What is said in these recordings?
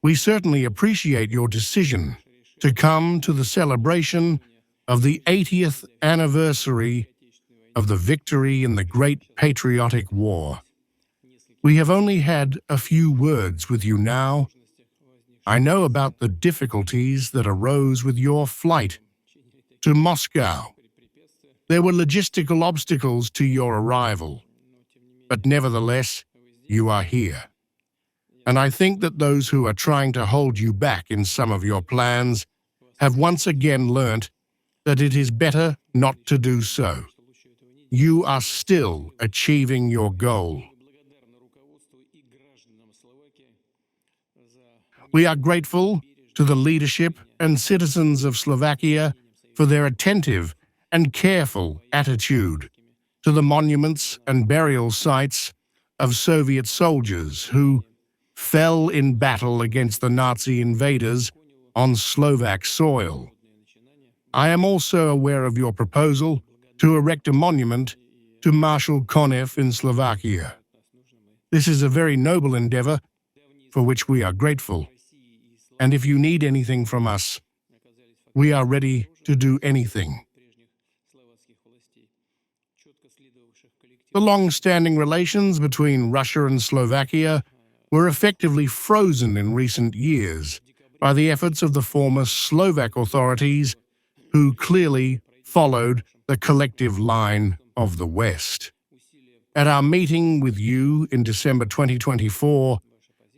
We certainly appreciate your decision to come to the celebration of the 80th anniversary of the victory in the Great Patriotic War. We have only had a few words with you now. I know about the difficulties that arose with your flight to Moscow. There were logistical obstacles to your arrival, but nevertheless, you are here. And I think that those who are trying to hold you back in some of your plans have once again learnt that it is better not to do so. You are still achieving your goal. We are grateful to the leadership and citizens of Slovakia for their attentive and careful attitude to the monuments and burial sites of Soviet soldiers who fell in battle against the Nazi invaders on Slovak soil. I am also aware of your proposal to erect a monument to Marshal Konev in Slovakia. This is a very noble endeavor for which we are grateful. And if you need anything from us, we are ready to do anything. The long-standing relations between Russia and Slovakia were effectively frozen in recent years by the efforts of the former Slovak authorities, who clearly followed the collective line of the West. At our meeting with you in December 2024,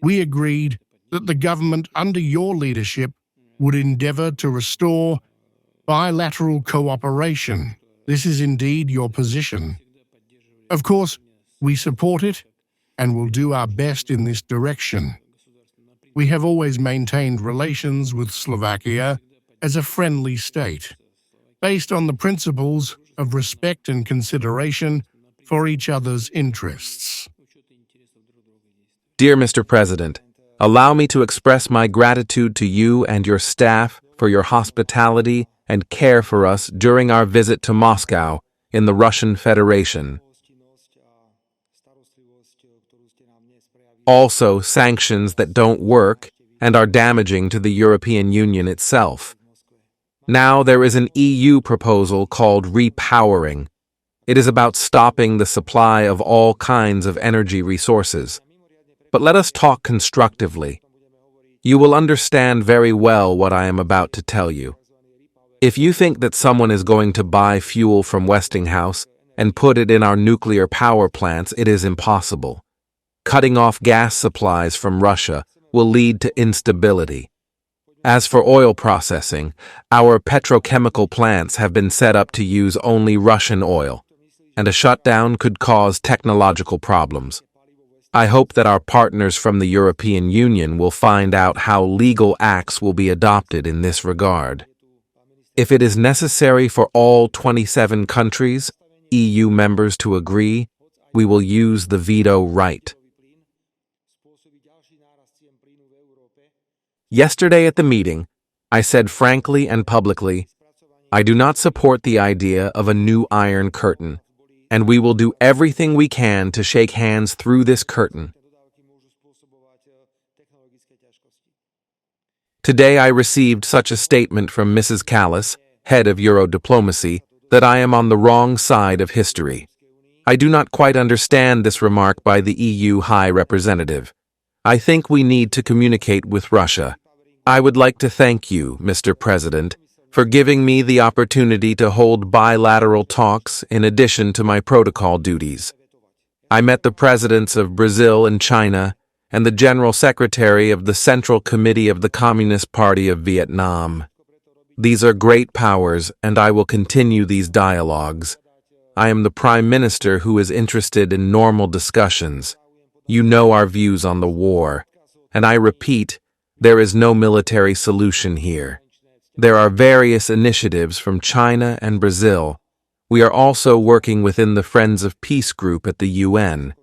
we agreed that the government under your leadership would endeavor to restore bilateral cooperation. This is indeed your position. Of course, we support it and will do our best in this direction. We have always maintained relations with Slovakia as a friendly state, based on the principles of respect and consideration for each other's interests. Dear Mr. President, allow me to express my gratitude to you and your staff for your hospitality and care for us during our visit to Moscow in the Russian Federation. Also, sanctions that don't work and are damaging to the European Union itself. Now there is an EU proposal called Repowering. It is about stopping the supply of all kinds of energy resources. But let us talk constructively. You will understand very well what I am about to tell you. If you think that someone is going to buy fuel from Westinghouse and put it in our nuclear power plants, it is impossible. Cutting off gas supplies from Russia will lead to instability. As for oil processing, our petrochemical plants have been set up to use only Russian oil, and a shutdown could cause technological problems. I hope that our partners from the European Union will find out how legal acts will be adopted in this regard. If it is necessary for all 27 countries, EU members to agree, we will use the veto right. Yesterday at the meeting, I said frankly and publicly, I do not support the idea of a new Iron Curtain, and we will do everything we can to shake hands through this curtain. Today I received such a statement from Mrs. Callas, head of Euro diplomacy, that I am on the wrong side of history. I do not quite understand this remark by the EU High Representative. I think we need to communicate with Russia. I would like to thank you, Mr. President, for giving me the opportunity to hold bilateral talks in addition to my protocol duties. I met the presidents of Brazil and China and the General Secretary of the Central Committee of the Communist Party of Vietnam. These are great powers, and I will continue these dialogues. I am the Prime Minister who is interested in normal discussions. You know our views on the war, and I repeat, there is no military solution here. There are various initiatives from China and Brazil. We are also working within the Friends of Peace group at the UN.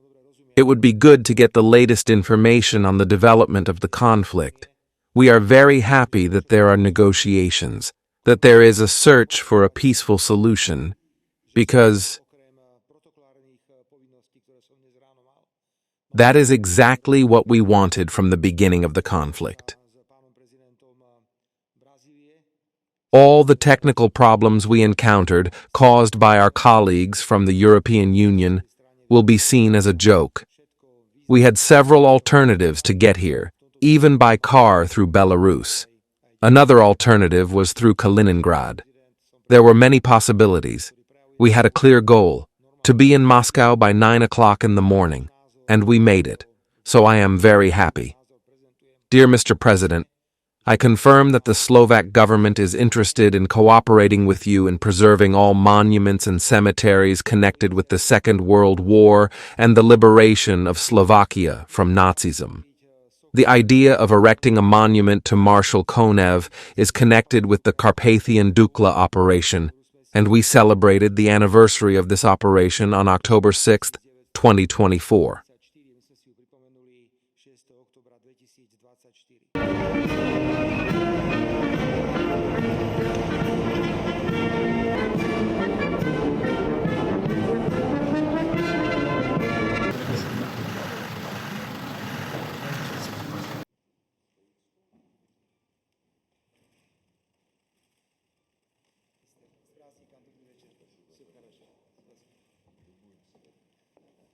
It would be good to get the latest information on the development of the conflict. We are very happy that there are negotiations, that there is a search for a peaceful solution, because That is exactly what we wanted from the beginning of the conflict. All the technical problems we encountered, caused by our colleagues from the European Union, will be seen as a joke. We had several alternatives to get here, even by car through Belarus. Another alternative was through Kaliningrad. There were many possibilities. We had a clear goal, to be in Moscow by 9 o'clock in the morning, and we made it, so I am very happy. Dear Mr. President, I confirm that the Slovak government is interested in cooperating with you in preserving all monuments and cemeteries connected with the Second World War and the liberation of Slovakia from Nazism. The idea of erecting a monument to Marshal Konev is connected with the Carpathian Dukla operation, and we celebrated the anniversary of this operation on October 6, 2024.